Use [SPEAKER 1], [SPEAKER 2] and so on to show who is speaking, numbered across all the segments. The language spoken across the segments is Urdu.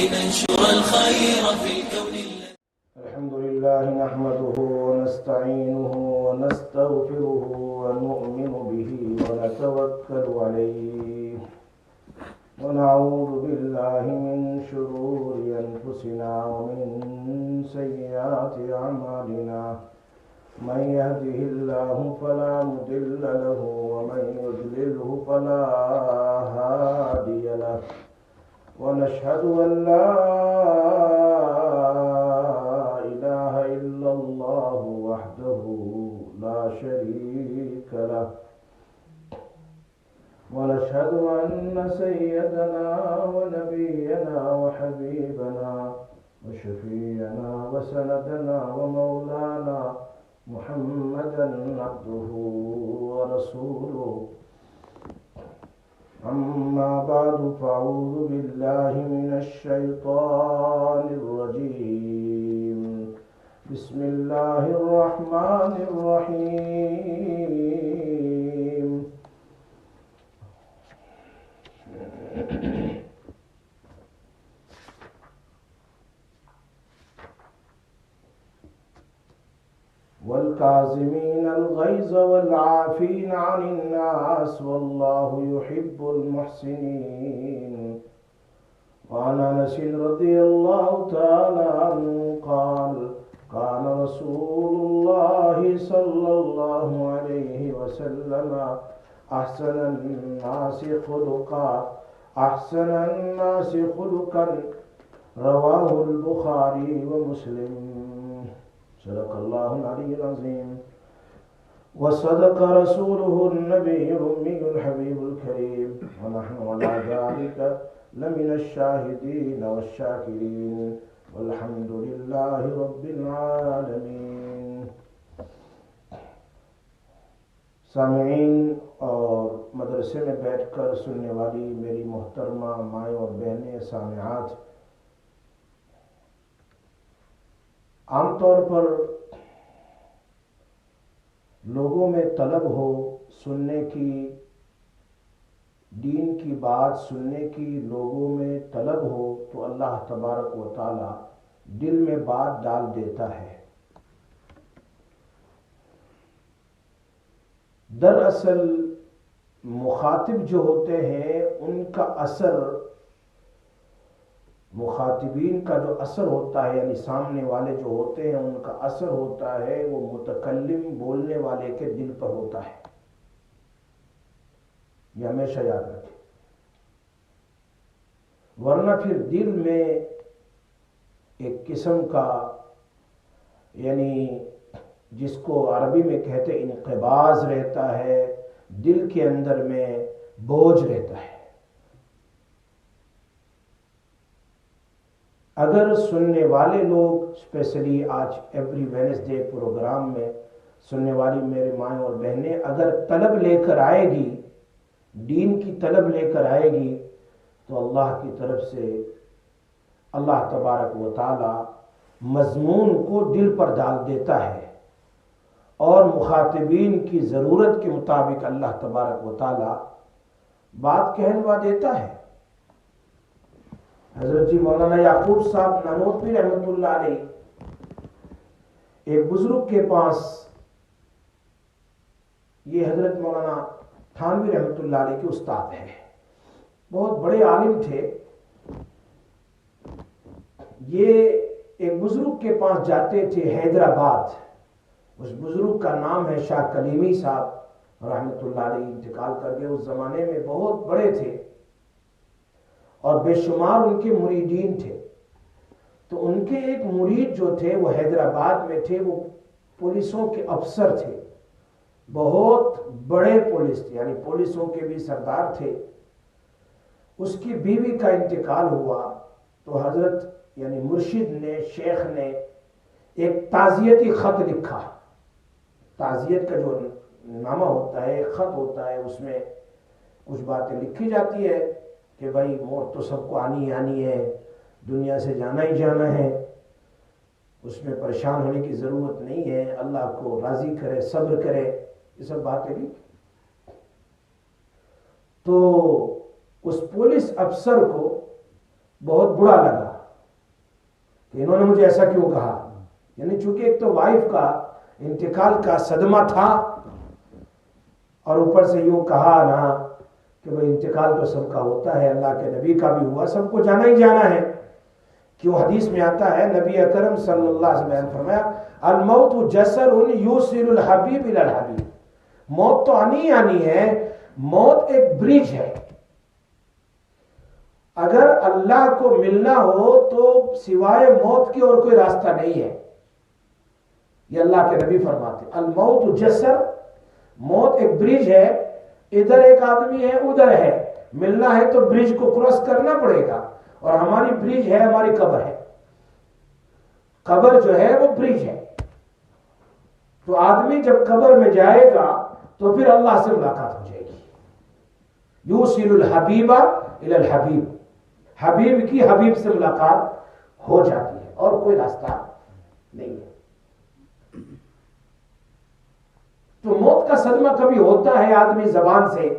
[SPEAKER 1] لننشر الخير في الكون.
[SPEAKER 2] الحمد لله نحمده ونستعينه ونستغفره ونؤمن به ونتوكل عليه ونعوذ بالله من شرور أنفسنا ومن سيئات أعمالنا من يهده الله فلا مضل له ومن يضلله فلا هادي له ونشهد أن لا إله إلا الله وحده لا شريك له ونشهد أن سيدنا ونبينا وحبيبنا وشفيعنا وسندنا ومولانا محمدا عبده ورسوله. أما بعد فأعوذ بالله من الشيطان الرجيم. بسم الله الرحمن الرحيم. والكاظمين الغيظ والعافين عن الناس والله يحب المحسنين. وعن أنس رضي الله تعالى عنه قال كان رسول الله صلى الله عليه وسلم أحسن الناس خلقا رواه البخاري ومسلم. صدق الله العلي العظيم وصدق رسوله النبي الأمي الحبيب الكريم ونحن على ذلك لمن الشاهدين والشاكرين والحمد لله رب العالمين. سامعین اور مدرسے میں بیٹھ کر سننے والی میری محترمہ مائیں اور بہنیں سامعات، عام طور پر لوگوں میں طلب ہو سننے کی، دین کی بات سننے کی لوگوں میں طلب ہو تو اللہ تبارک و تعالی دل میں بات ڈال دیتا ہے. دراصل مخاطب جو ہوتے ہیں ان کا اثر، مخاطبین کا جو اثر ہوتا ہے، یعنی سامنے والے جو ہوتے ہیں ان کا اثر ہوتا ہے، وہ متکلم بولنے والے کے دل پر ہوتا ہے. یہ ہمیشہ یاد رکھیں، ورنہ پھر دل میں ایک قسم کا، یعنی جس کو عربی میں کہتے ہیں انقباض رہتا ہے، دل کے اندر میں بوجھ رہتا ہے. اگر سننے والے لوگ، اسپیشلی آج ایوری وینسڈے پروگرام میں سننے والی میرے مائیں اور بہنیں اگر طلب لے کر آئے گی، دین کی طلب لے کر آئے گی، تو اللہ کی طرف سے اللہ تبارک و تعالی مضمون کو دل پر ڈال دیتا ہے اور مخاطبین کی ضرورت کے مطابق اللہ تبارک و تعالی بات کہلوا دیتا ہے. حضرت جی مولانا یعقوب صاحب نانوتوی رحمۃ اللہ علیہ ایک بزرگ کے پاس، یہ حضرت مولانا تھانوی رحمۃ اللہ علیہ کے استاد ہیں، بہت بڑے عالم تھے. یہ ایک بزرگ کے پاس جاتے تھے حیدرآباد. اس بزرگ کا نام ہے شاہ کلیمی صاحب رحمۃ اللہ علیہ، انتقال کر گئے. اس زمانے میں بہت بڑے تھے اور بے شمار ان کے مریدین تھے. تو ان کے ایک مرید جو تھے وہ حیدرآباد میں تھے، وہ پولیسوں کے افسر تھے، بہت بڑے پولیس تھے، یعنی پولیسوں کے بھی سردار تھے. اس کی بیوی کا انتقال ہوا تو حضرت یعنی مرشد نے، شیخ نے ایک تعزیتی خط لکھا. تعزیت کا جو نامہ ہوتا ہے، خط ہوتا ہے، اس میں کچھ باتیں لکھی جاتی ہے کہ بھائی موت تو سب کو آنی ہے، دنیا سے جانا ہی جانا ہے، اس میں پریشان ہونے کی ضرورت نہیں ہے، اللہ کو راضی کرے، صبر کرے، یہ سب باتیں بھی. تو اس پولیس افسر کو بہت برا لگا کہ انہوں نے مجھے ایسا کیوں کہا. یعنی چونکہ ایک تو وائف کا انتقال کا صدمہ تھا اور اوپر سے یوں کہا نا کہ وہ انتقال تو سب کا ہوتا ہے, اللہ کے نبی کا بھی ہوا, سب کو جانا ہی جانا ہے. کیوں حدیث میں آتا ہے, نبی اکرم صلی اللہ علیہ وسلم نے فرمایا الموت جسر یوصل الحبیب الی الحبیب. موت تو آنی آنی ہے, موت ایک برج ہے. اگر اللہ کو ملنا ہو تو سوائے موت کی اور کوئی راستہ نہیں ہے. یہ اللہ کے نبی فرماتے الموت جسر, موت ایک برج ہے, ادھر ایک آدمی ہے ادھر ہے, ملنا ہے تو برج کو کراس کرنا پڑے گا. اور ہماری برج ہے, ہماری قبر ہے. قبر جو ہے وہ برج ہے. تو آدمی جب قبر میں جائے گا تو پھر اللہ سے ملاقات ہو جائے گی. یوصل الحبیب الی الحبیب, حبیب کی حبیب سے ملاقات ہو جاتی ہے اور کوئی راستہ نہیں ہے. تو موت کا صدمہ کبھی ہوتا ہے, آدمی زبان سے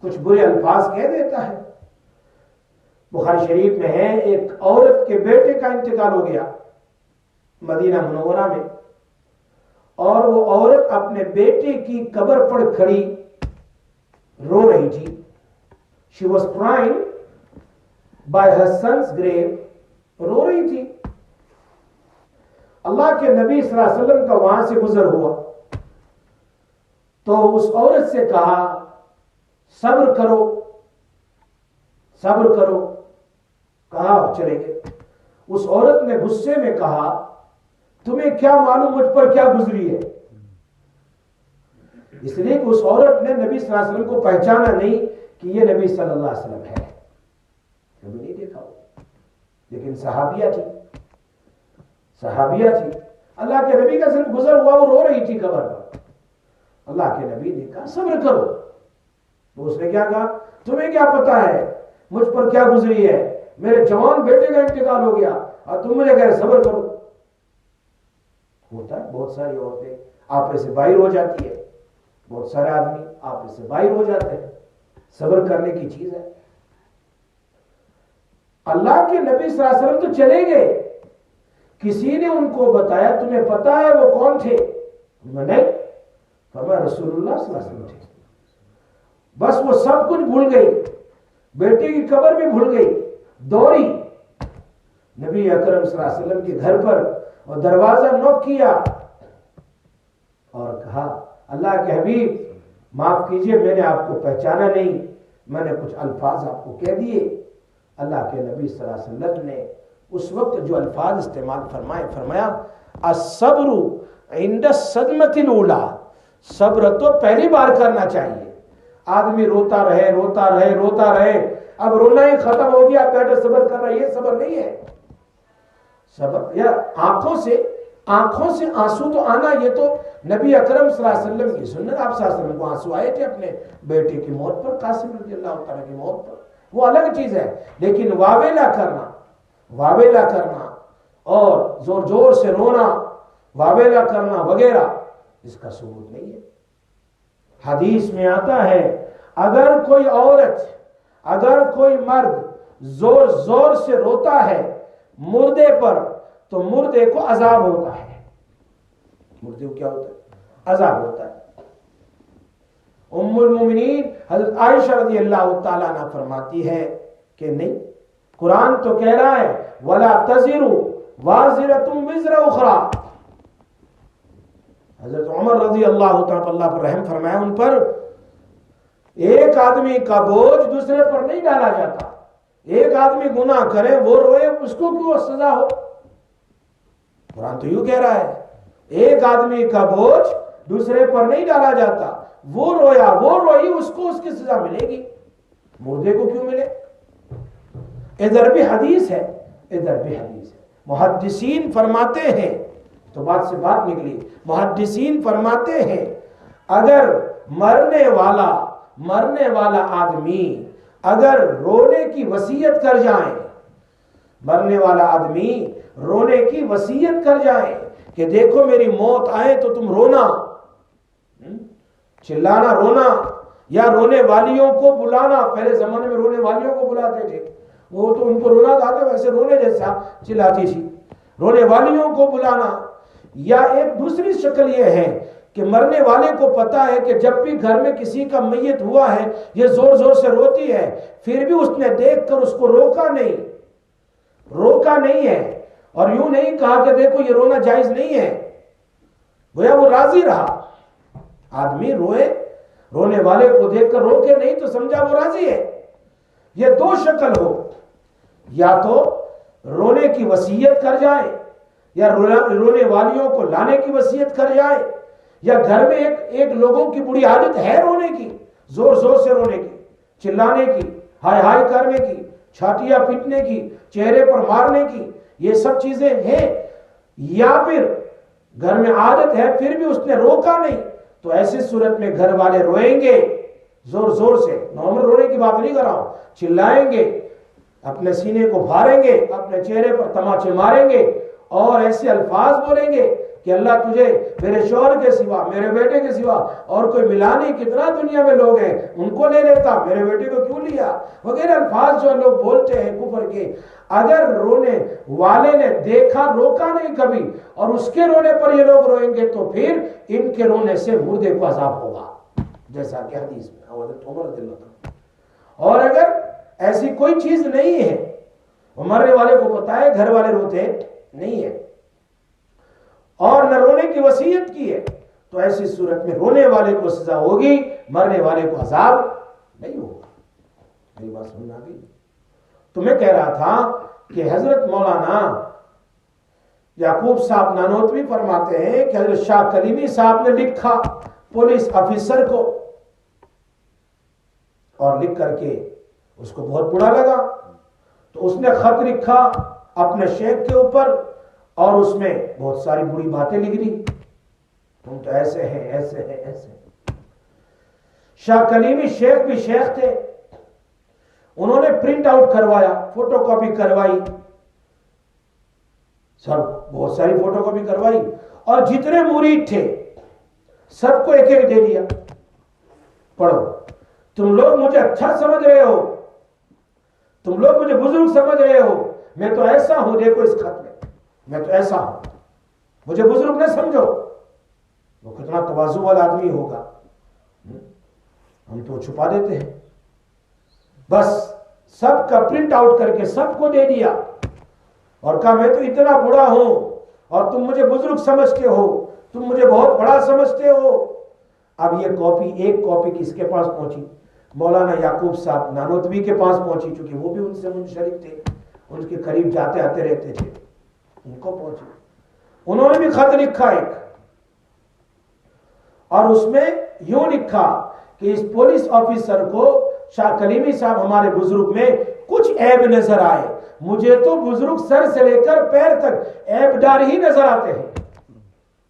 [SPEAKER 2] کچھ برے الفاظ کہہ دیتا ہے. بخاری شریف میں ہے ایک عورت کے بیٹے کا انتقال ہو گیا مدینہ منورہ میں, اور وہ عورت اپنے بیٹے کی قبر پر کھڑی رو رہی تھی. She was crying by her son's grave, رو رہی تھی. اللہ کے نبی صلی اللہ علیہ وسلم کا وہاں سے گزر ہوا تو اس عورت سے کہا صبر کرو صبر کرو, کہا اور چلے گئے. اس عورت نے غصے میں کہا تمہیں کیا معلوم مجھ پر کیا گزری ہے. اس لیے کہ اس عورت نے نبی صلی اللہ علیہ وسلم کو پہچانا نہیں کہ یہ نبی صلی اللہ علیہ وسلم ہے, کبھی نہیں دیکھا ہو. لیکن صحابیہ تھی, صحابیہ تھی. اللہ کے نبی کا صرف گزر ہوا, وہ رو رہی تھی قبر پر. اللہ کے نبی نے کہا صبر کرو. تو اس نے کیا کہا تمہیں کیا پتا ہے مجھ پر کیا گزری ہے, میرے جوان بیٹے کا انتقال ہو گیا اور تم مجھے کہہ رہے صبر کرو. ہوتا ہے بہت ساری عورتیں آپے سے باہر ہو جاتی ہے, بہت سارے آدمی آپے سے باہر ہو جاتے ہیں. صبر کرنے کی چیز ہے. اللہ کے نبی صلی اللہ علیہ وسلم تو چلے گئے, کسی نے ان کو بتایا تمہیں پتا ہے وہ کون تھے؟ نہیں. فرمایا رسول اللہ صلی اللہ علیہ وسلم تھے. بس وہ سب کچھ بھول گئی, بیٹے کی قبر بھی بھول گئی, دوڑی نبی اکرم صلی اللہ علیہ وسلم کے گھر پر اور دروازہ نوک کیا اور کہا اللہ کے حبیب معاف کیجئے, میں نے آپ کو پہچانا نہیں, میں نے کچھ الفاظ آپ کو کہہ دیے. اللہ کے نبی صلی اللہ علیہ وسلم نے اس وقت جو الفاظ استعمال فرمائے, فرمایا الصبر عند الصدمۃ الاولی, صبر تو پہلی بار کرنا چاہیے. آدمی روتا رہے روتا رہے روتا رہے, اب رونا ہی ختم ہو گیا, بیٹا صبر کر رہا ہے, یہ صبر نہیں ہے. صبر یا آنکھوں سے آنسو تو آنا, یہ تو نبی اکرم صلی اللہ علیہ وسلم کی سنت. آپ صلی اللہ علیہ وسلم کو آنسو آئے تھے اپنے بیٹے کی موت پر, قاسم رضی اللہ تعالیٰ کی موت پر, وہ الگ چیز ہے. لیکن واویلا کرنا اور زور زور سے رونا, واویلا کرنا وغیرہ, اس کا ثبوت نہیں ہے. حدیث میں آتا ہے اگر کوئی عورت, اگر کوئی مرد زور زور سے روتا ہے مردے پر تو مردے کو عذاب ہوتا ہے. مردے کو کیا ہوتا ہے؟ عذاب ہوتا ہے. ام المومنین حضرت عائشہ رضی اللہ تعالیٰ عنہ فرماتی ہے کہ نہیں, قرآن تو کہہ رہا ہے وَلَا تَزِرُ وَازِرَةٌ وِزْرَ أُخْرَى. حضرت عمر رضی اللہ تعالیٰ اللہ پر رحم فرمایا, ان پر ایک آدمی کا بوجھ دوسرے پر نہیں ڈالا جاتا. ایک آدمی گناہ کرے وہ روئے, اس کو کیوں سزا ہو؟ قرآن تو یوں کہہ رہا ہے ایک آدمی کا بوجھ دوسرے پر نہیں ڈالا جاتا, وہ رویا وہ روئی, اس کو اس کی سزا ملے گی, مردے کو کیوں ملے؟ ادھر بھی حدیث ہے, ادھر بھی حدیث ہے. محدثین فرماتے ہیں, تو بات سے بات نکلی, محدثین فرماتے ہیں اگر مرنے والا آدمی اگر رونے کی وصیت کر جائیں, مرنے والا آدمی رونے کی وصیت کر جائیں کہ دیکھو میری موت آئے تو تم رونا, چلانا رونا, یا رونے والیوں کو بلانا. پہلے زمانے میں رونے والیوں کو بلاتے تھے, وہ تو ان کو رونا تھا ویسے رونے جیسا چلاتی تھی. رونے والیوں کو بلانا، یا ایک دوسری شکل یہ ہے کہ مرنے والے کو پتا ہے کہ جب بھی گھر میں کسی کا میت ہوا ہے یہ زور زور سے روتی ہے، پھر بھی اس نے دیکھ کر اس کو روکا نہیں ہے، اور یوں نہیں کہا کہ دیکھو یہ رونا جائز نہیں ہے، گویا وہ راضی رہا۔ آدمی رونے والے کو دیکھ کر روکے نہیں تو سمجھا وہ راضی ہے۔ یہ دو شکل ہو، یا تو رونے کی وصیت کر جائے، یا رونے والیوں کو لانے کی وصیت کر جائے، یا گھر میں ایک لوگوں کی بری عادت ہے رونے کی، زور زور سے رونے کی، چلانے کی، ہائے ہائے کرنے کی، چھاتیاں پیٹنے کی، چہرے پر مارنے کی، یہ سب چیزیں ہیں، یا پھر گھر میں عادت ہے پھر بھی اس نے روکا نہیں، تو ایسی صورت میں گھر والے روئیں گے زور زور سے، نارمل رونے کی بات نہیں کر رہا ہوں، چلائیں گے، اپنے سینے کو بھاریں گے، اپنے چہرے پر تماچے ماریں گے، اور ایسے الفاظ بولیں گے کہ اللہ تجھے میرے شوہر کے سوا، میرے بیٹے کے سوا اور کوئی ملا نہیں، کتنا دنیا میں لوگ ہیں ان کو لے لیتا، میرے بیٹے کو کیوں لیا، وغیرہ الفاظ جو لوگ بولتے ہیں کفر کے۔ اگر رونے والے نے دیکھا روکا نہیں کبھی اور اس کے رونے پر یہ لوگ روئیں گے تو پھر ان کے رونے سے مردے کو عذاب ہوگا، جیسا کہ حدیث میں حضرت عمر رضی اللہ عنہ۔ اور اگر ایسی کوئی چیز نہیں ہے، مرنے والے کو پتا ہے گھر والے روتے نہیں ہے اور نہ رونے کی وصیت کی ہے، تو ایسی صورت میں رونے والے کو سزا ہوگی، مرنے والے کو عذاب نہیں ہوگا۔ میری بات سمجھ آ گئی؟ تو میں کہہ رہا تھا کہ حضرت مولانا یعقوب صاحب نانوتوی فرماتے ہیں کہ حضرت شاہ کلیمی صاحب نے لکھا پولیس آفیسر کو، اور لکھ کر کے اس کو بہت برا لگا، تو اس نے خط لکھا اپنے شیخ کے اوپر، اور اس میں بہت ساری بری باتیں لکھ دی، تم تو ایسے ہیں ایسے ہیں ایسے ہیں۔ شاہ کلیمی شیخ بھی شیخ تھے، انہوں نے پرنٹ آؤٹ کروایا، فوٹو کاپی کروائی، سب بہت ساری فوٹو کاپی کروائی، اور جتنے مرید تھے سب کو ایک ایک دے دیا، پڑھو، تم لوگ مجھے اچھا سمجھ رہے ہو، تم لوگ مجھے بزرگ سمجھ رہے ہو، میں تو ایسا ہوں، دیکھو اس خط میں تو ایسا ہوں، مجھے بزرگ نہ سمجھو۔ وہ کتنا تواضع والا آدمی ہوگا، ہم تو چھپا دیتے ہیں۔ بس سب کا پرنٹ آؤٹ کر کے سب کو دے دیا، اور کہا میں تو اتنا بڑا ہوں اور تم مجھے بزرگ سمجھتے ہو، تم مجھے بہت بڑا سمجھتے ہو۔ اب یہ کاپی، ایک کاپی کس کے پاس پہنچی؟ مولانا یعقوب صاحب نانوتوی کے پاس پہنچی، چونکہ وہ بھی ان سے منسلک تھے، ان کے قریب جاتے آتے رہتے تھے، ان کو پہنچی۔ انہوں نے بھی خط لکھا ایک، اور اس میں یوں لکھا کہ اس پولیس آفیسر کو شاہ کلیمی صاحب ہمارے بزرگ میں کچھ عیب نظر آئے، مجھے تو بزرگ سر سے لے کر پیر تک عیب دار ہی نظر آتے ہیں،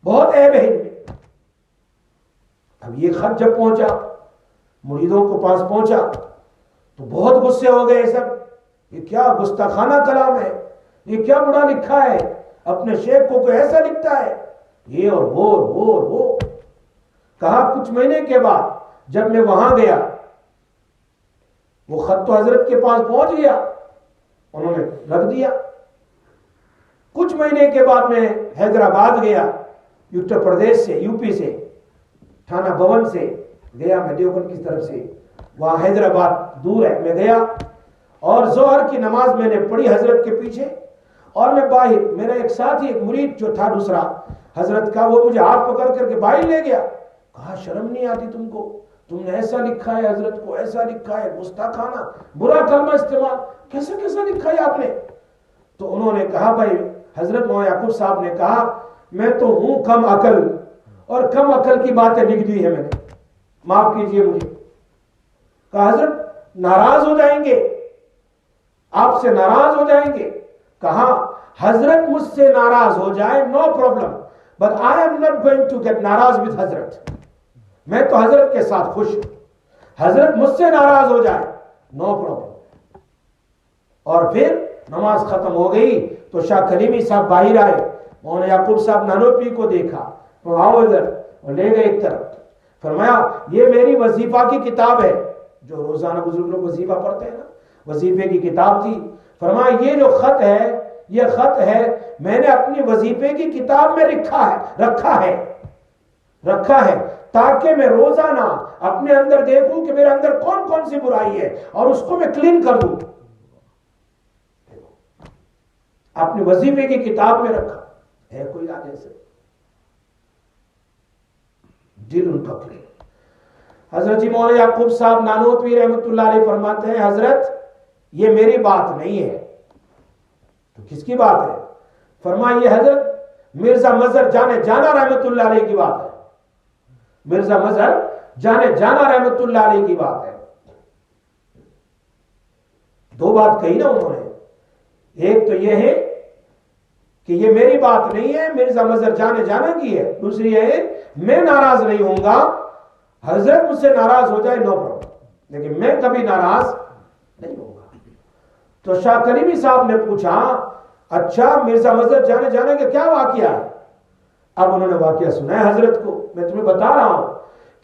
[SPEAKER 2] بہت عیب ہے ان میں۔ اب یہ خط جب پہنچا، مریدوں کو پاس پہنچا، تو بہت غصے ہو گئے سب، یہ کیا گستاخانہ کلام ہے، یہ کیا بڑا لکھا ہے، اپنے شیخ کو کوئی ایسا لکھتا ہے، یہ اور وہ۔ کہا کچھ مہینے کے بعد جب میں وہاں گیا، وہ خط تو حضرت کے پاس پہنچ گیا، انہوں نے رکھ دیا۔ کچھ مہینے کے بعد میں حیدرآباد گیا، اتر پردیش سے، یو پی سے، تھانہ بھون سے گیا میں، دیوبند کی طرف سے، وہاں حیدرآباد دور ہے، میں گیا اور ظہر کی نماز میں نے پڑھی حضرت کے پیچھے، اور میں باہر، میرا ایک ساتھی ایک مرید جو تھا دوسرا حضرت کا، وہ مجھے ہاتھ پکڑ کر کے باہر لے گیا، کہا شرم نہیں آتی تم کو، تم نے ایسا لکھا ہے، حضرت کو ایسا لکھا ہے، گستاخانہ برا کلمہ استعمال، کیسا لکھا ہے آپ نے؟ تو انہوں نے کہا بھائی، حضرت مولانا یعقوب صاحب نے کہا میں تو ہوں کم عقل، اور کم عقل کی باتیں لکھ دی ہے میں نے، معاف کیجئے مجھے۔ کہا حضرت ناراض ہو جائیں گے، آپ سے ناراض ہو جائیں گے؟ کہا حضرت مجھ سے ناراض ہو جائے no problem, but I am not going to get ناراض وتھ حضرت، میں تو حضرت کے ساتھ خوش ہوں، حضرت مجھ سے ناراض ہو جائے نو پرابلم۔ اور پھر نماز ختم ہو گئی تو شاہ کلیمی صاحب باہر آئے، مولانا یعقوب صاحب نانوتوی کو دیکھا، آؤ ادھر، اور لے گئے ایک طرف، فرمایا یہ میری وظیفہ کی کتاب ہے، جو روزانہ بزرگ لوگ وظیفہ پڑھتے ہیں نا، وظیفے کی کتاب تھی، فرمایا یہ جو خط ہے یہ خط ہے میں نے اپنی وظیفے کی کتاب میں رکھا ہے تاکہ میں روزانہ اپنے اندر دیکھوں کہ میرے اندر کون کون سی برائی ہے اور اس کو میں کلین کر دوں. اپنے وظیفے کی کتاب میں رکھا ہے. کوئی آگے سے دل ان کا کلین. حضرت جی مولانا یعقوب صاحب نانوتوی رحمت اللہ علیہ فرماتے ہیں حضرت یہ میری بات نہیں ہے. تو کس کی بات ہے؟ فرمایا یہ حضرت مرزا مظہر جانے جانا رحمت اللہ علیہ کی بات ہے. مرزا مظہر جانے جانا رحمت اللہ علیہ کی بات ہے. دو بات کہی نا انہوں نے. ایک تو یہ ہے کہ یہ میری بات نہیں ہے، مرزا مظہر جانے جانا کی ہے. دوسری یہ ہے میں ناراض نہیں ہوں گا، حضرت مجھ سے ناراض ہو جائے نو پرابلم، لیکن میں کبھی ناراض نہیں ہوں گا. تو شاہ کلیمی صاحب نے پوچھا اچھا مرزا مظہر جانے جانے کا کیا واقعہ ہے؟ اب انہوں نے واقعہ سنا ہے حضرت کو. میں تمہیں بتا رہا ہوں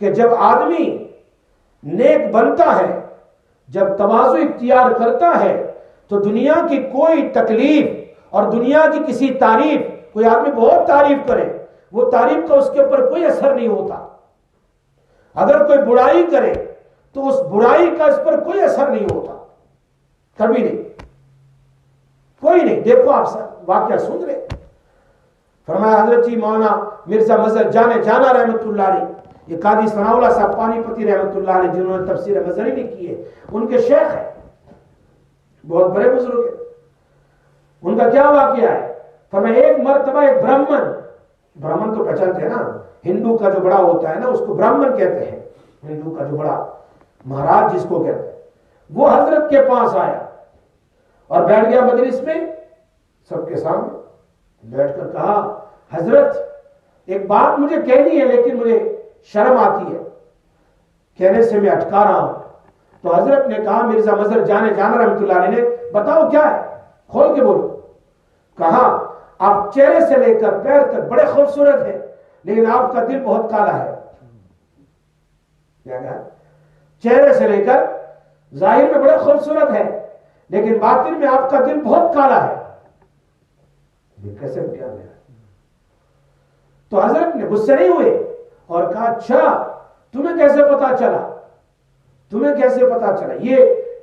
[SPEAKER 2] کہ جب آدمی نیک بنتا ہے، جب تواضع اختیار کرتا ہے، تو دنیا کی کوئی تکلیف اور دنیا کی کسی تعریف، کوئی آدمی بہت تعریف کرے، وہ تعریف کا اس کے اوپر کوئی اثر نہیں ہوتا. اگر کوئی برائی کرے تو اس برائی کا اس پر کوئی اثر نہیں ہوتا، کبھی نہیں، کوئی نہیں. دیکھو آپ واقعہ سن رہے. فرمایا حضرت جی مولانا مرزا مظہر جانے جانا رحمت اللہ علیہ، یہ قاضی ثناء اللہ صاحب پانی پتی رحمت اللہ علیہ جنہوں نے تفسیر مظہری لکھی ہے، ان کے شیخ ہیں، بہت بڑے بزرگ ہیں. ان کا کیا واقعہ ہے؟ فرمایا ایک مرتبہ ایک برہمن تو پہچانتے ہیں نا، ہندو کا جو بڑا ہوتا ہے نا اس کو برہمن کہتے ہیں، ہندو کا جو بڑا مہاراج جس کو کہتے ہیں، وہ حضرت کے پاس آیا اور بیٹھ گیا مجلس میں، سب کے سامنے بیٹھ کر کہا حضرت ایک بات مجھے کہنی ہے لیکن مجھے شرم آتی ہے، کہنے سے میں اٹکا رہا ہوں. تو حضرت نے کہا مرزا مظہر جانے جانا رحمت اللہ علیہ نے بتاؤ کیا ہے، کھول کے بولو. کہا آپ چہرے سے لے کر پیر تک بڑے خوبصورت ہیں لیکن آپ کا دل بہت کالا ہے. کیا کہا؟ چہرے سے لے کر ظاہر میں بڑے خوبصورت ہے لیکن باطن میں آپ کا دل بہت کالا ہے. یہ کیسے کیا گیا؟ تو حضرت نے غصے نہیں ہوئے اور کہا اچھا تمہیں کیسے پتا چلا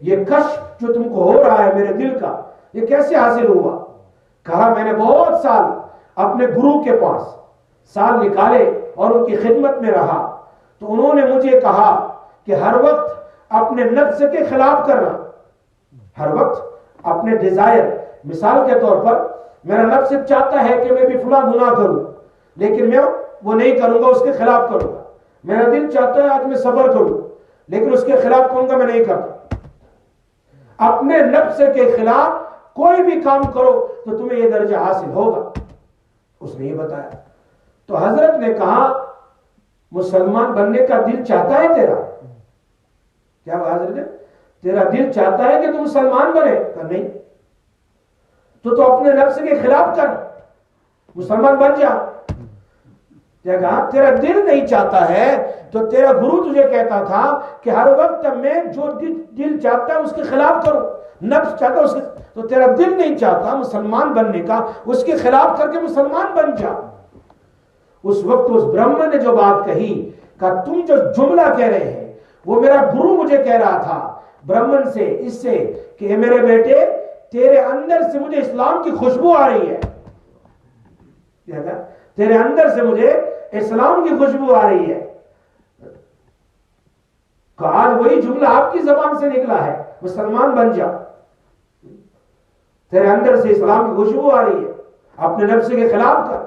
[SPEAKER 2] یہ کشف جو تم کو ہو رہا ہے میرے دل کا، یہ کیسے حاصل ہوا؟ کہا میں نے بہت سال اپنے گرو کے پاس سال نکالے اور ان کی خدمت میں رہا، تو انہوں نے مجھے کہا کہ ہر وقت اپنے نفس کے خلاف کرنا، ہر وقت اپنے ڈیزائر. مثال کے طور پر میرا نفس چاہتا ہے کہ میں بھی فلاں گناہ کروں لیکن میں وہ نہیں کروں گا، اس کے خلاف کروں گا. میرا دل چاہتا ہے آج میں صبر کروں لیکن اس کے خلاف کروں گا، میں نہیں کرتا. اپنے نفس کے خلاف کوئی بھی کام کرو تو تمہیں یہ درجہ حاصل ہوگا. اس نے یہ بتایا. تو حضرت نے کہا مسلمان بننے کا دل چاہتا ہے تیرا؟ کیا حضرت نے تیرا دل چاہتا ہے کہ تم مسلمان بنے؟ کہا نہیں. تو اپنے نفس کے خلاف کر، مسلمان بن جا. کیا کہا؟ تیرا دل نہیں چاہتا ہے تو تیرا گرو تجھے کہتا تھا کہ ہر وقت میں جو دل چاہتا ہے اس کے خلاف کرو، نفس چاہتا ہے اس کے، تو تیرا دل نہیں چاہتا مسلمان بننے کا، اس کے خلاف کر کے مسلمان بن جا. اس وقت اس برہمن نے جو بات کہی، کہا تم جو جملہ کہہ رہے ہیں وہ میرا گرو مجھے کہہ رہا تھا برہمن سے، اس سے کہ میرے بیٹے تیرے اندر سے مجھے اسلام کی خوشبو آ رہی ہے. تیرے اندر سے مجھے اسلام کی خوشبو آ رہی ہے. کہ آج وہی جملہ آپ کی زبان سے نکلا ہے، مسلمان بن جا، تیرے اندر سے اسلام کی خوشبو آ رہی ہے، اپنے نفس کے خلاف کر.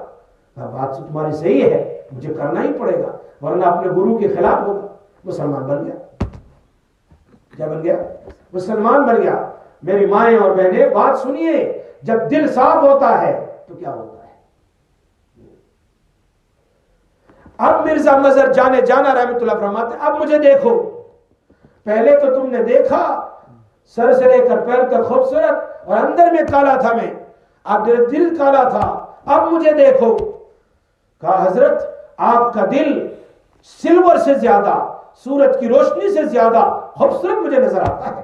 [SPEAKER 2] بات تمہاری صحیح ہے، مجھے کرنا ہی پڑے گا ورنہ اپنے گرو کے خلاف ہوگا. مسلمان بن گیا. کیا بن گیا؟ مسلمان بن گیا. میری مائیں اور بہنیں بات سنیے، جب دل صاف ہوتا ہے تو کیا ہوتا ہے. اب مرزا مظہر جانے جانا رحمت اللہ فرماتے اب مجھے دیکھو، پہلے تو تم نے دیکھا سر سے لے کر پیر تک خوبصورت اور اندر میں کالا تھا میں، اب میرا دل کالا تھا، اب مجھے دیکھو. کہا حضرت آپ کا دل سلور سے زیادہ، سورج کی روشنی سے زیادہ خوبصورت مجھے نظر آتا ہے.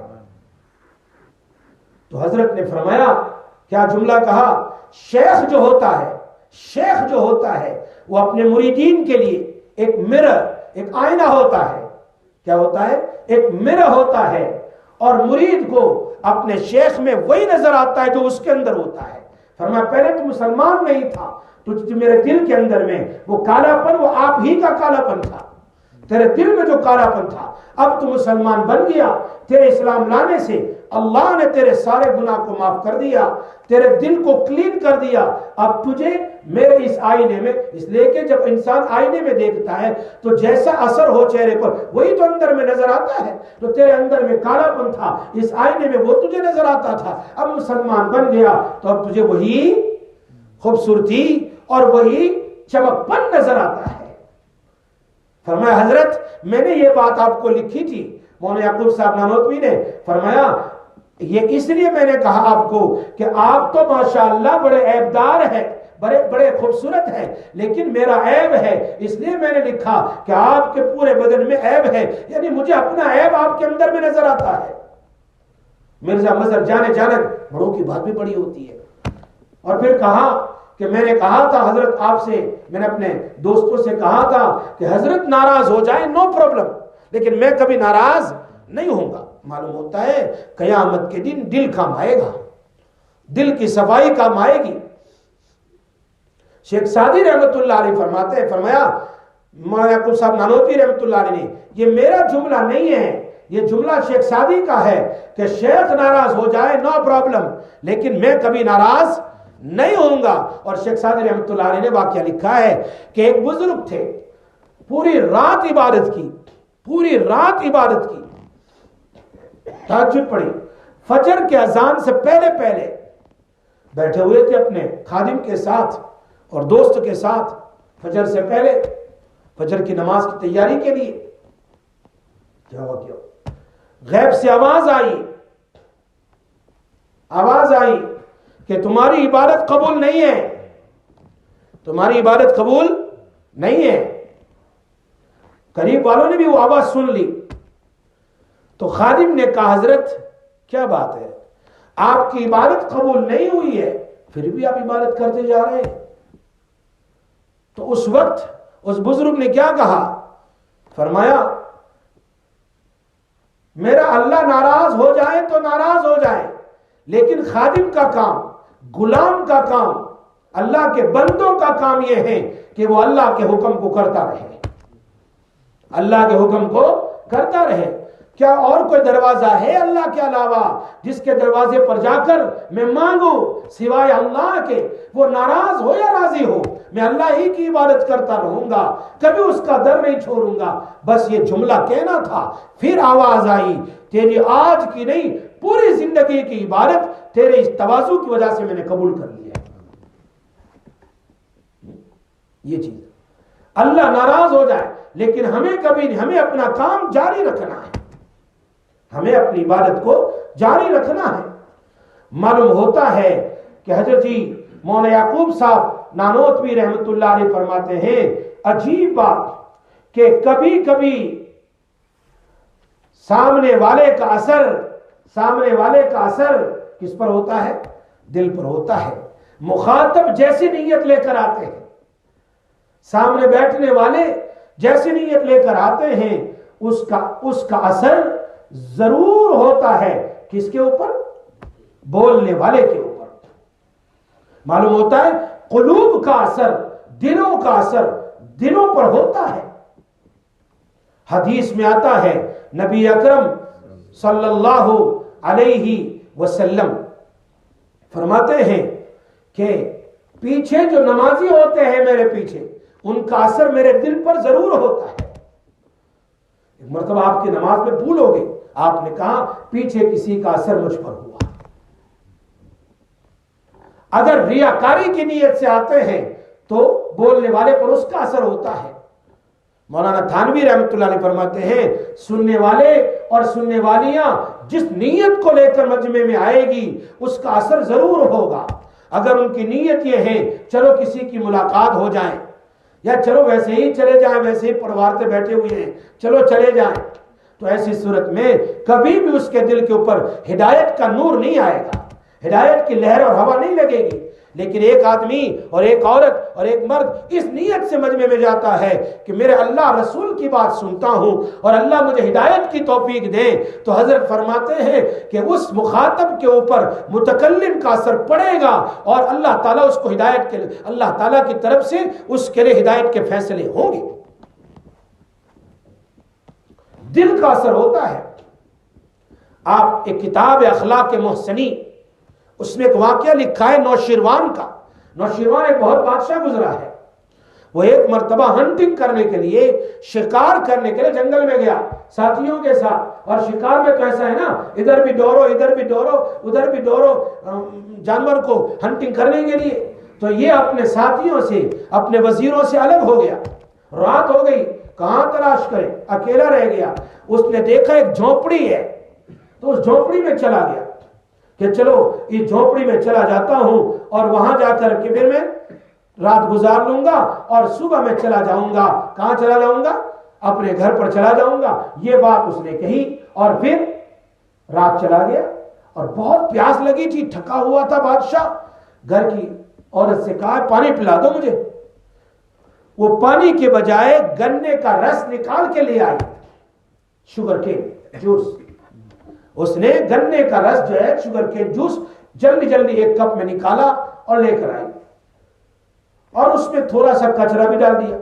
[SPEAKER 2] تو حضرت نے فرمایا کیا جملہ کہا؟ شیخ جو ہوتا ہے وہ اپنے مریدین کے لیے ایک مرر، ایک آئینہ ہوتا ہے۔ کیا ہوتا ہے؟ ایک مرر ہوتا ہے، اور مرید کو اپنے شیخ میں وہی نظر آتا ہے جو اس کے اندر ہوتا ہے۔ فرمایا پہلے تو مسلمان نہیں تھا، تو میرے دل کے اندر میں وہ کالا پن، وہ آپ ہی کا کالا پن تھا، تیرے دل میں جو کالا پن تھا، اب تو مسلمان بن گیا، تیرے اسلام لانے سے اللہ نے تیرے سارے گناہ کو معاف کر دیا، تیرے دل کو کلین کر دیا۔ اب تجھے میرے اس آئینے میں، اس لیے کہ جب انسان آئینے میں دیکھتا ہے تو جیسا اثر ہو چہرے پر وہی تو اندر میں نظر آتا ہے، تو تیرے اندر میں کالا پن تھا، اس آئینے میں وہ تجھے نظر آتا تھا، اب مسلمان بن گیا تو اب تجھے وہی خوبصورتی اور وہی چمک پن نظر آتا ہے۔ فرمایا حضرت میں نے یہ بات آپ کو لکھی تھی، مولانا یعقوب صاحب نانوتوی نے فرمایا یہ اس لیے میں نے کہا آپ کو کہ آپ تو ماشاءاللہ بڑے عیبدار ہیں، بڑے خوبصورت ہیں، لیکن میرا عیب ہے، اس لیے میں نے لکھا کہ آپ کے پورے بدن میں عیب ہے، یعنی مجھے اپنا عیب آپ کے اندر میں نظر آتا ہے۔ مرزا مظہر جانے بڑوں کی بات بھی بڑی ہوتی ہے۔ اور پھر کہا کہ میں نے کہا تھا حضرت آپ سے، میں نے اپنے دوستوں سے کہا تھا کہ حضرت ناراض ہو جائیں نو پرابلم، لیکن میں کبھی ناراض نہیں ہوں گا۔ معلوم ہوتا ہے قیامت کے دن دل کام آئے گا، دل کی صفائی کام آئے گی۔ شیخ سعدی رحمت اللہ علیہ فرماتے ہیں، فرمایا مولانا یعقوب صاحب نانوتوی رحمت اللہ علیہ نے، یہ میرا جملہ نہیں ہے، یہ جملہ شیخ سعدی کا ہے کہ شیخ ناراض ہو جائے نو پرابلم، لیکن میں کبھی ناراض نہیں ہوں گا۔ اور شیخ سعدی رحمت اللہ علیہ نے واقعہ لکھا ہے کہ ایک بزرگ تھے، پوری رات عبادت کی، تہجد پڑھی، فجر کے اذان سے پہلے بیٹھے ہوئے تھے اپنے خادم کے ساتھ اور دوست کے ساتھ، فجر سے پہلے، فجر کی نماز کی تیاری کے لیے۔ کیا ہوا؟ غیب سے آواز آئی کہ تمہاری عبادت قبول نہیں ہے، قریب والوں نے بھی وہ آواز سن لی، تو خادم نے کہا حضرت کیا بات ہے، آپ کی عبادت قبول نہیں ہوئی ہے پھر بھی آپ عبادت کرتے جا رہے ہیں؟ تو اس وقت اس بزرگ نے کیا کہا؟ فرمایا میرا اللہ ناراض ہو جائے تو ناراض ہو جائے، لیکن خادم کا کام، غلام کا کام، اللہ کے بندوں کا کام یہ ہے کہ وہ اللہ کے حکم کو کرتا رہے۔ کیا اور کوئی دروازہ ہے اللہ کے علاوہ جس کے دروازے پر جا کر میں مانگوں سوائے اللہ کے؟ وہ ناراض ہو یا راضی ہو، میں اللہ ہی کی عبادت کرتا رہوں گا، کبھی اس کا در نہیں چھوڑوں گا۔ بس یہ جملہ کہنا تھا، پھر آواز آئی تیری آج کی نہیں پوری زندگی کی عبادت تیرے اس تواضع کی وجہ سے میں نے قبول کر لیا۔ یہ چیز اللہ ناراض ہو جائے لیکن ہمیں کبھی نہیں، ہمیں اپنا کام جاری رکھنا ہے، ہمیں اپنی عبادت کو جاری رکھنا ہے۔ معلوم ہوتا ہے کہ حضرت جی مولانا یعقوب صاحب نانوتوی رحمت اللہ علیہ فرماتے ہیں عجیب بات کہ کبھی کبھی سامنے والے کا اثر کس پر ہوتا ہے؟ دل پر ہوتا ہے۔ مخاطب جیسی نیت لے کر آتے ہیں، سامنے بیٹھنے والے جیسی نیت لے کر آتے ہیں، اس کا اثر ضرور ہوتا ہے کس کے اوپر؟ بولنے والے کے اوپر۔ معلوم ہوتا ہے قلوب کا اثر، دلوں کا اثر دلوں پر ہوتا ہے۔ حدیث میں آتا ہے نبی اکرم صلی اللہ علیہ وسلم فرماتے ہیں کہ پیچھے جو نمازی ہوتے ہیں میرے پیچھے، ان کا اثر میرے دل پر ضرور ہوتا ہے۔ ایک مرتبہ آپ کی نماز میں بھول ہو گئی، آپ نے کہا پیچھے کسی کا اثر مجھ پر ہوا۔ اگر ریاکاری کی نیت سے آتے ہیں تو بولنے والے پر اس کا اثر ہوتا ہے۔ مولانا تھانوی رحمت اللہ علیہ فرماتے ہیں سننے والے اور سننے والیاں جس نیت کو لے کر مجمع میں آئے گی اس کا اثر ضرور ہوگا۔ اگر ان کی نیت یہ ہے چلو کسی کی ملاقات ہو جائے، یا چلو ویسے ہی چلے جائیں، ویسے ہی پروارتے بیٹھے ہوئے ہیں چلو چلے جائیں، تو ایسی صورت میں کبھی بھی اس کے دل کے اوپر ہدایت کا نور نہیں آئے گا، ہدایت کی لہر اور ہوا نہیں لگے گی، لیکن ایک آدمی اور ایک عورت اور ایک مرد اس نیت سے مجمع میں جاتا ہے کہ میرے اللہ رسول کی بات سنتا ہوں اور اللہ مجھے ہدایت کی توفیق دے، تو حضرت فرماتے ہیں کہ اس مخاطب کے اوپر متکلم کا اثر پڑے گا اور اللہ تعالیٰ اس کو ہدایت کے اللہ تعالیٰ کی طرف سے اس کے لیے ہدایت کے فیصلے ہوں گے۔ دل کا اثر ہوتا ہے۔ آپ ایک کتاب اخلاق محسنی، اس میں ایک واقعہ لکھا ہے نوشیروان کا۔ نوشیروان ایک بہت بادشاہ گزرا ہے، وہ ایک مرتبہ ہنٹنگ کرنے کے لیے، شکار کرنے کے لیے جنگل میں گیا ساتھیوں کے ساتھ، اور شکار میں تو ایسا ہے نا، ادھر بھی دوڑو ادھر بھی دوڑو ادھر بھی دوڑو جانور کو ہنٹنگ کرنے کے لیے۔ تو یہ اپنے ساتھیوں سے اپنے وزیروں سے الگ ہو گیا، رات ہو گئی، کہاں تلاش کرے، اکیلا رہ گیا۔ اس نے دیکھا ایک جھونپڑی ہے، تو اس جھونپڑی میں چلا گیا کہ چلو اس جھونپڑی میں چلا جاتا ہوں اور وہاں جا کر کے پھر میں رات گزار لوں گا اور صبح میں چلا جاؤں گا۔ کہاں چلا جاؤں گا؟ اپنے گھر پر چلا جاؤں گا۔ یہ بات اس نے کہی اور پھر رات چلا گیا، اور بہت پیاس لگی تھی، تھکا ہوا تھا بادشاہ۔ گھر کی عورت سے کہا پانی پلا دو مجھے۔ وہ پانی کے بجائے گنے کا رس نکال کے لے آئی، شوگر کین جوس۔ اس نے گنے کا رس جو ہے شوگر کین جوس جلدی جلدی ایک کپ میں نکالا اور لے کر آئی، اور اس میں تھوڑا سا کچرا بھی ڈال دیا۔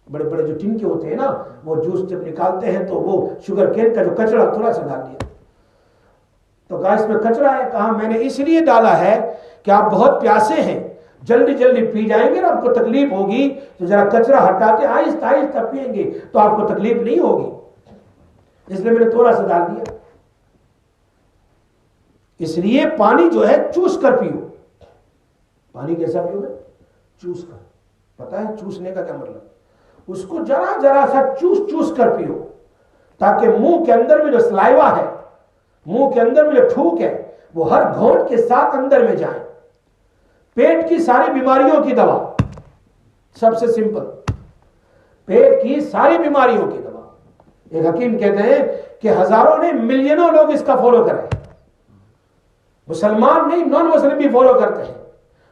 [SPEAKER 2] بڑے بڑے جو ٹنکے ہوتے ہیں نا، وہ جوس جب نکالتے ہیں تو وہ شوگر کین کا جو کچرا تھوڑا سا ڈال دیا۔ تو کہا اس میں کچرا ہے؟ کہا میں نے اس لیے ڈالا ہے کہ آپ بہت پیاسے ہیں، جلدی جلدی پی جائیں گے نا، آپ کو تکلیف ہوگی، تو ذرا کچرا ہٹاتے آہستہ آہستہ پیئیں گے تو آپ کو تکلیف نہیں ہوگی، اس لیے میں نے تھوڑا سا ڈال دیا۔ اس لیے پانی جو ہے چوس کر پیو۔ پانی کیسا پیو گے؟ چوس کر۔ پتا ہے چوسنے کا کیا مطلب؟ اس کو ذرا ذرا سا چوس چوس کر پیو، تاکہ منہ کے اندر میں جو سلائیوا ہے، منہ کے اندر میں جو تھوک ہے، وہ ہر گھونٹ کے ساتھ اندر میں جائیں۔ پیٹ کی ساری بیماریوں کی دوا، سب سے سمپل، پیٹ کی ساری بیماریوں کی دوا۔ ایک حکیم کہتے ہیں کہ ہزاروں نے ملینوں لوگ اس کا فالو کریں، مسلمان نہیں نان مسلم بھی فالو کرتے ہیں۔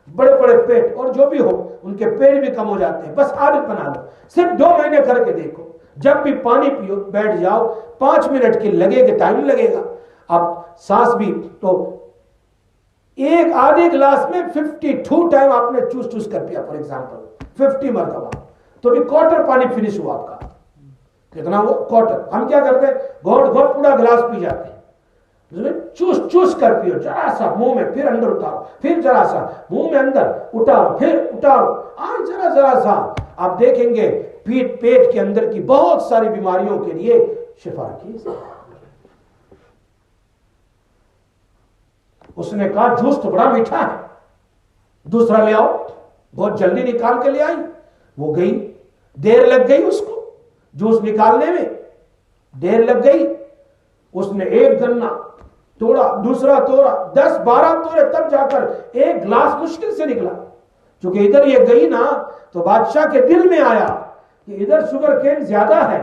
[SPEAKER 2] بڑے بڑے پیٹ اور جو بھی ہو، ان کے پیٹ بھی کم ہو جاتے ہیں۔ بس عادت بنا لو، صرف 2 مہینے کر کے دیکھو، جب بھی پانی پیو بیٹھ جاؤ، 5 منٹ کی لگے گا، ٹائم لگے گا۔ اب سانس بھی تو ایک آدھے گلاس میں 52 ٹائم آپ نے چوس چوس کر پیا، فار ایگزامپل 50 مرتبہ، تو بھی کوارٹر پانی فنش ہوا آپ کا۔ کتنا وہ کوارٹر؟ ہم کیا کرتے ہیں؟ گھوٹ گھوٹ پورا گلاس پی جاتے ہیں۔ چوس چوس کر پیو، ذرا سا منہ میں، پھر اندر اتارو، پھر ذرا سا منہ میں اندر اٹارو، پھر اٹارو، آج ذرا ذرا سا۔ آپ دیکھیں گے پیٹ کے اندر کی بہت ساری بیماریوں کے لیے شفا کی۔ اس نے کہا جوس تو بڑا میٹھا ہے، دوسرا لے آؤ۔ بہت جلدی نکال کے لے آئی۔ وہ گئی، دیر لگ گئی اس کو جوس نکالنے میں، دیر لگ گئی۔ اس نے ایک گنا توڑا، دوسرا توڑا، 10-12 توڑے، تب جا کر ایک گلاس مشکل سے نکلا۔ چونکہ ادھر یہ گئی نا، تو بادشاہ کے دل میں آیا کہ ادھر شوگر کین زیادہ ہے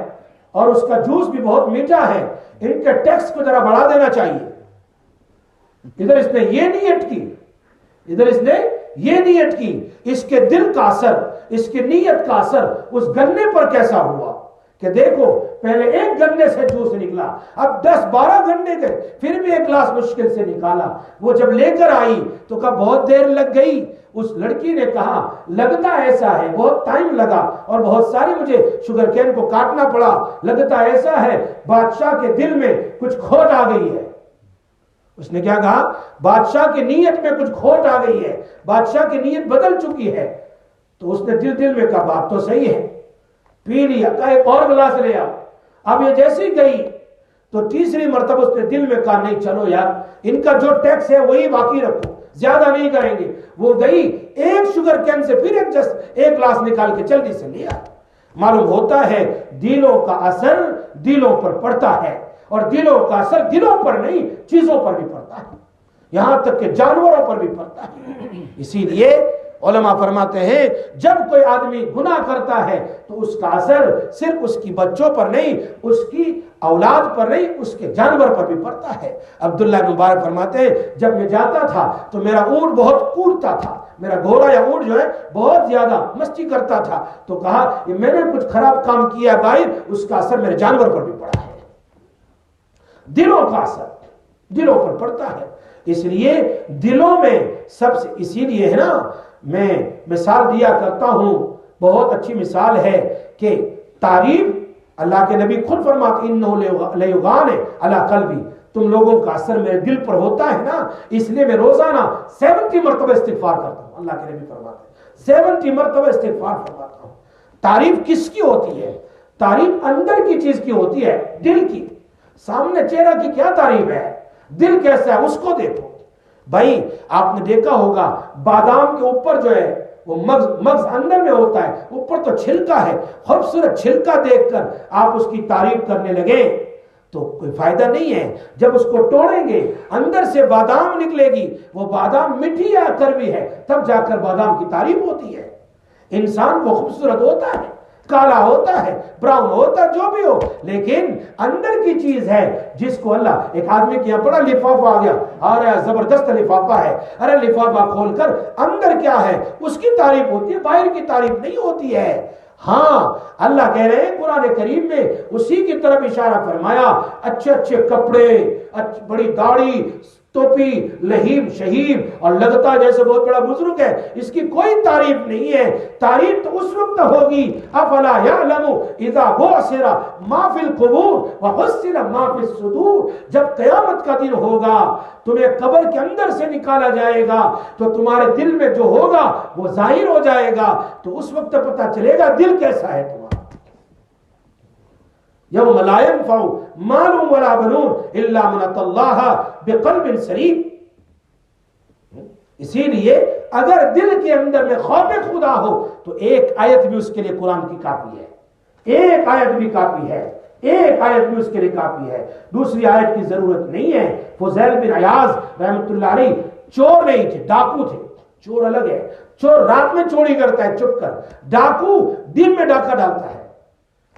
[SPEAKER 2] اور اس کا جوس بھی بہت میٹھا ہے، ان کے ٹیکس کو ذرا بڑھا دینا چاہیے۔ ادھر اس نے یہ نیت کی، ادھر اس نے یہ نیت کی۔ اس کے دل کا اثر، اس کی نیت کا اثر اس گنے پر کیسا ہوا کہ دیکھو، پہلے ایک گنے سے جوس نکلا، اب 10-12 گنے گئے، پھر بھی ایک گلاس مشکل سے نکالا۔ وہ جب لے کر آئی تو کہا بہت دیر لگ گئی۔ اس لڑکی نے کہا لگتا ایسا ہے، بہت ٹائم لگا اور بہت ساری مجھے شوگر کین کو کاٹنا پڑا، لگتا ایسا ہے بادشاہ کے دل میں کچھ کھوٹ آ گئی ہے۔ اس نے کیا کہا؟ بادشاہ کی نیت میں کچھ کھوٹ آ گئی ہے، بادشاہ کی نیت بدل چکی ہے۔ تو اس نے دل میں کہا بات تو صحیح ہے، پی لیا، کہا ایک اور گلاس لے آؤ۔ اب یہ جیسی گئی تو تیسری مرتبہ اس نے دل میں کہا نہیں چلو یار، ان کا جو ٹیکس ہے وہی باقی رکھو، زیادہ نہیں کریں گے۔ وہ گئی، ایک شوگر کین سے پھر ایک گلاس نکال کے جلدی سے لیا۔ معلوم ہوتا ہے دلوں کا اثر دلوں پر پڑتا ہے، اور دلوں کا اثر دلوں پر نہیں چیزوں پر بھی پڑتا ہے، یہاں تک کہ جانوروں پر بھی پڑتا ہے۔ اسی لیے علماء فرماتے ہیں جب کوئی آدمی گناہ کرتا ہے تو اس کا اثر صرف اس کی بچوں پر نہیں، اس کی اولاد پر نہیں، اس کے جانور پر بھی پڑتا ہے۔ عبداللہ بن مبارک فرماتے ہیں جب میں جاتا تھا تو میرا اونٹ بہت کوڑتا تھا، میرا گھوڑا یا اونٹ جو ہے بہت زیادہ مستی کرتا تھا، تو کہا کہ میں نے کچھ خراب کام کیا ہے بھائی، اس کا اثر میرے جانور پر بھی پڑا ہے۔ دلوں کا اثر دلوں پر پڑتا ہے، اس لیے دلوں میں سب سے، اسی لیے ہے نا میں مثال دیا کرتا ہوں، بہت اچھی مثال ہے کہ تعریف، اللہ کے نبی خود فرماتے انہ لیغان علی قلبی، تم لوگوں کا اثر میرے دل پر ہوتا ہے نا، اس لیے میں روزانہ 70 مرتبہ استغفار کرتا ہوں۔ اللہ کے نبی فرماتے ہیں 70 مرتبہ استغفار فرماتا ہوں۔ تعریف کس کی ہوتی ہے؟ تعریف اندر کی چیز کی ہوتی ہے، دل کی۔ سامنے چہرہ کی کیا تعریف ہے، دل کیسا ہے اس کو دیکھو۔ بھائی آپ نے دیکھا ہوگا بادام کے اوپر جو ہے وہ مغز اندر میں ہوتا ہے، اوپر تو چھلکا ہے، خوبصورت چھلکا دیکھ کر آپ اس کی تعریف کرنے لگے تو کوئی فائدہ نہیں ہے۔ جب اس کو توڑیں گے اندر سے بادام نکلے گی، وہ بادام میٹھی یا کڑوی ہے، تب جا کر بادام کی تعریف ہوتی ہے۔ انسان کو خوبصورت ہوتا ہے، کالا ہوتا ہے، براؤن ہوتا ہے، جو بھی ہو، لیکن اندر کی چیز ہے جس کو اللہ، ایک آدمی کے یہاں بڑا لفافہ آ گیا، آ رہا ہے زبردست لفافہ ہے، ارے لفافہ کھول کر اندر کیا ہے اس کی تعریف ہوتی ہے، باہر کی تعریف نہیں ہوتی ہے۔ ہاں اللہ کہہ رہے ہیں قرآن کریم میں اسی کی طرف اشارہ فرمایا، اچھے اچھے کپڑے، بڑی داڑھی، ٹوپی، لہیب شہیب، اور لگتا جیسے بہت بڑا بزرگ ہے، اس کی کوئی تعریف نہیں ہے۔ تعریف تو اس وقت ہوگی افلا یعلم اذا بعثر ما فی القبور وحصل ما فی الصدور، جب قیامت کا دن ہوگا، تمہیں قبر کے اندر سے نکالا جائے گا تو تمہارے دل میں جو ہوگا وہ ظاہر ہو جائے گا، تو اس وقت پتہ چلے گا دل کیسا ہے تمہارا۔ یوم لا ينفع مال ولا بنون الا من اتى الله بقلب سلیم۔ اسی لیے اگر دل کے اندر میں خوف خدا ہو تو ایک آیت بھی اس کے لیے قرآن کی کافی ہے، ایک آیت بھی کافی ہے، ایک آیت بھی اس کے لیے کافی ہے، دوسری آیت کی ضرورت نہیں ہے۔ فضیل بن عیاض رحمۃ اللہ علیہ چور نہیں تھے، ڈاکو تھے۔ چور الگ ہے، چور رات میں چوری کرتا ہے چھپ کر، ڈاکو دن میں ڈاکہ ڈالتا ہے۔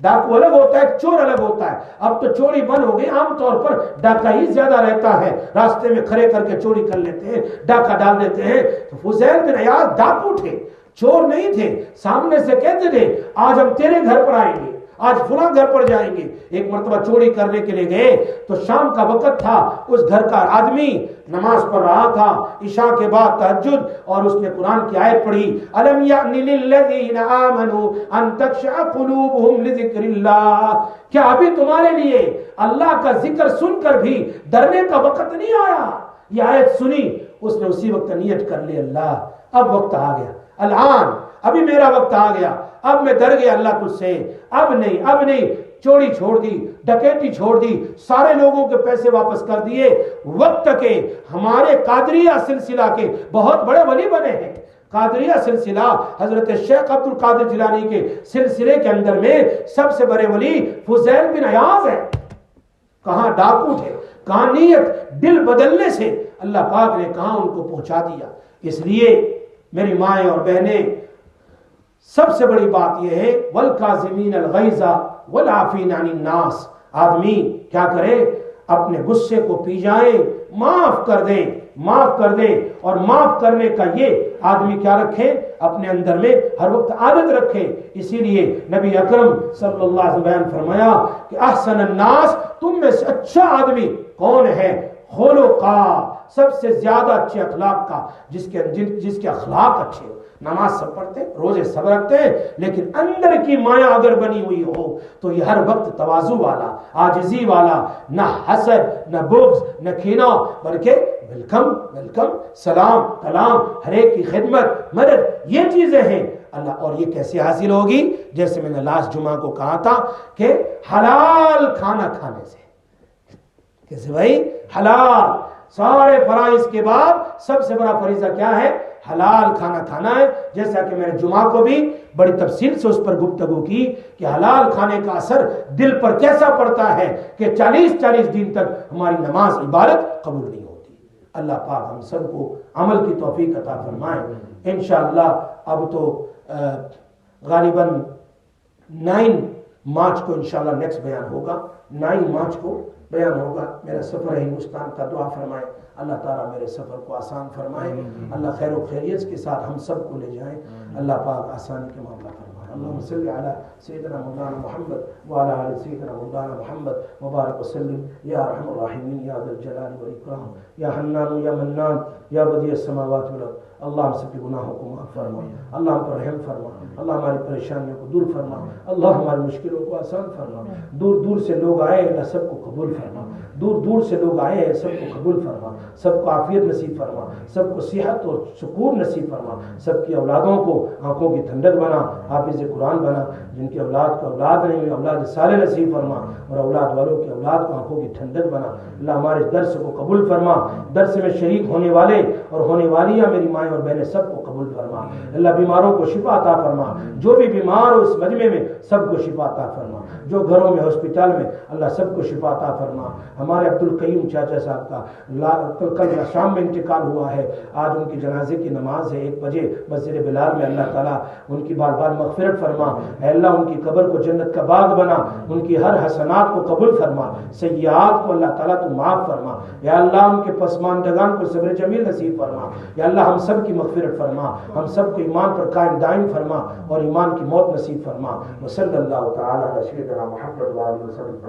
[SPEAKER 2] ڈاکو الگ ہوتا ہے، چور الگ ہوتا ہے۔ اب تو چوری بند ہو گئی، عام طور پر ڈاکہ ہی زیادہ رہتا ہے، راستے میں کھڑے کر کے چوری کر لیتے ہیں، ڈاکہ ڈال دیتے ہیں۔ تو فضیل بن عیاض ڈاکو تھے، چور نہیں تھے۔ سامنے سے کہتے تھے آج ہم تیرے گھر پر آئیں گے، آج فلاں گھر پر جائیں گے۔ ایک مرتبہ چوری کرنے کے لیے گئے تو شام کا وقت تھا، اس گھر کا آدمی نماز پڑھ رہا تھا، عشاء کے بعد تہجد، اور اس نے قرآن کی آیت پڑھی، الم یأن للذین آمنوا ان تخشع قلوبہم لذکر اللہ، کیا ابھی تمہارے لیے اللہ کا ذکر سن کر بھی ڈرنے کا وقت نہیں آیا؟ یہ آیت سنی، اس نے اسی وقت نیت کر لی، اللہ اب وقت آ گیا، الان ابھی میرا وقت آ گیا، اب میں ڈر گیا اللہ تجھ سے، اب نہیں، چوری چھوڑ دی، ڈکیتی چھوڑ دی، سارے لوگوں کے پیسے واپس کر دیے۔ وقت کے ہمارے قادریہ سلسلہ کے بہت بڑے ولی بنے ہیں۔ قادریہ سلسلہ حضرت شیخ عبد القادر جیلانی کے سلسلے کے اندر میں سب سے بڑے ولی فضیل بن عیاض ہے۔ کہاں ڈاکو تھے، کہاں نیت دل بدلنے سے اللہ پاک نے کہاں ان کو پہنچا دیا۔ اس لیے میری مائیں اور بہنیں، سب سے بڑی بات یہ ہے والکاظمین الغیظ والعافین عن الناس، آدمی کیا کرے، اپنے غصے کو پی جائیں، معاف کر دیں، اور معاف کرنے کا یہ آدمی کیا رکھے، اپنے اندر میں ہر وقت عادت رکھے۔ اسی لیے نبی اکرم صلی اللہ علیہ وسلم بیان فرمایا کہ احسن الناس، تم میں سے اچھا آدمی کون ہے، خلقا، سب سے زیادہ اچھے اخلاق کا، جس کے اخلاق اچھے ہو، نماز سب پڑھتے، روزے سب رکھتے ہیں، لیکن اندر کی مایا اگر بنی ہوئی ہو تو یہ ہر وقت تواضع والا، عاجزی والا، نہ حسد، نہ بغض، نہ کینہ، بلکہ ویلکم، سلام، کلام، ہر ایک کی خدمت، مدد، یہ چیزیں ہیں اللہ۔ اور یہ کیسے حاصل ہوگی؟ جیسے میں نے لاسٹ جمعہ کو کہا تھا کہ حلال کھانا کھانے سے۔ کیسے بھائی؟ حلال، سارے فرائض کے بعد سب سے بڑا فریضہ کیا ہے؟ حلال کھانا کھانا ہے۔ جیسا کہ میں نے جمعہ کو بھی بڑی تفصیل سے اس پر گفتگو کی کہ حلال کھانے کا اثر دل پر کیسا پڑتا ہے کہ 40 دن تک ہماری نماز عبادت قبول نہیں ہوتی، اللہ پاک ہم سب کو عمل کی توفیق عطا فرمائے. انشاءاللہ اب تو غالباً 9 مارچ کو انشاءاللہ نیکسٹ بیان ہوگا. 9 مارچ کو بیان ہوگا. میرا سفر ہے ہندوستان کا، دعا فرمائے اللہ تعالیٰ میرے سفر کو آسان فرمائے، اللہ خیر و خیریت کے ساتھ ہم سب کو لے جائیں، اللہ پاک آسانی کے معاملہ فرمائے. اللهم صل على سيدنا مولانا محمد وعلى آل سيدنا مولانا محمد وبارك وسلم يا ارحم الراحمين يا ذا الجلال والاكرام يا حنان يا منان يا بديع السماوات والارض. اللہ ہم سب کے گناہوں کو معاف فرما، اللہ ہم پر رحم فرما، اللہ ہماری پریشانیوں کو دور فرما، اللہ ہماری مشکلوں کو آسان فرما. دور دور سے لوگ آئے اللہ سب کو قبول فرما، دور دور سے لوگ آئے ہیں سب کو قبول فرما، سب کو عافیت نصیب فرما، سب کو صحت اور سکون نصیب فرما، سب کی اولادوں کو آنکھوں کی ٹھنڈک بنا، حافظ قرآن بنا. جن کی اولاد کو اولاد نہیں ہوئی اولاد صالح نصیب فرما، اور اولاد والوں کی اولاد کو آنکھوں کی ٹھنڈک بنا. اللہ ہمارے درس کو قبول فرما، درس میں شریک ہونے والے اور ہونے والیاں میری مائیں اور بہنیں سب کو قبول فرما. اللہ بیماروں کو شفا عطا فرما، جو بھی بیمار ہو اس مجمع میں سب کو شفا عطا فرما، جو گھروں میں ہسپتال میں اللہ سب کو شفا عطا فرما. ہمارے عبدالقیوم چاچا صاحب کا کل شام میں انتقال ہوا ہے، آج ان کی جنازے کی نماز ہے 1 بجے مسجد بلال میں. اللہ تعالیٰ ان کی بار بار مغفرت فرما، اے اللہ ان کی قبر کو جنت کا باغ بنا، ان کی ہر حسنات کو قبول فرما، سیئات کو اللہ تعالیٰ تو معاف فرما. یا اللہ ان کے پسماندگان کو صبر جمیل نصیب فرما. یا اللہ ہم سب کی مغفرت فرما، ہم سب کو ایمان پر قائم دائم فرما اور ایمان کی موت نصیب فرما. وصلی اللہ تعالیٰ علی سیدنا محمد وآلہ وسلم.